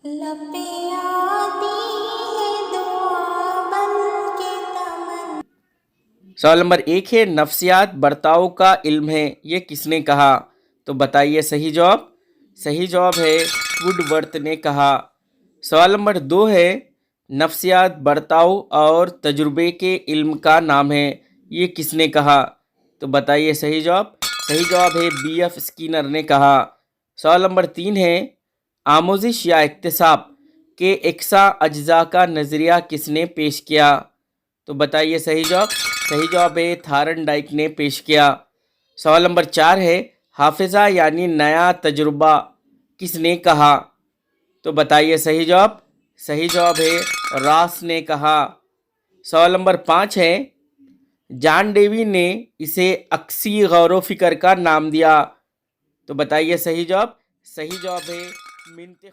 लपे आती है दुआ बन के तमन। सवाल नंबर 1 है नफ्सियात बर्ताव का इल्म है, ये किसने कहा? तो बताइए सही जवाब। सही जवाब है वुडवर्थ ने कहा। सवाल नंबर 2 है नफ्सियात बर्ताव और तजुर्बे के इल्म का नाम है, ये किसने कहा? तो बताइए सही जवाब। सही जवाब है B.F. स्किनर ने कहा। सवाल नंबर 3 है आमोजिश या इक्तिसाब के इक्सा अज्जा का नज़रिया किसने पेश किया? तो बताइए सही जवाब। सही जवाब है थारनडाइक ने पेश किया। सवाल नंबर 4 है हाफिज़ा यानी नया तजुर्बा किसने कहा? तो बताइए सही जवाब। सही जवाब है रॉस ने कहा। सवाल नंबर 5 है जॉन डेवी ने इसे अक्सी गौर फिक्र का नाम दिया। तो बताइए सही जवाब। सही जवाब है मिन्त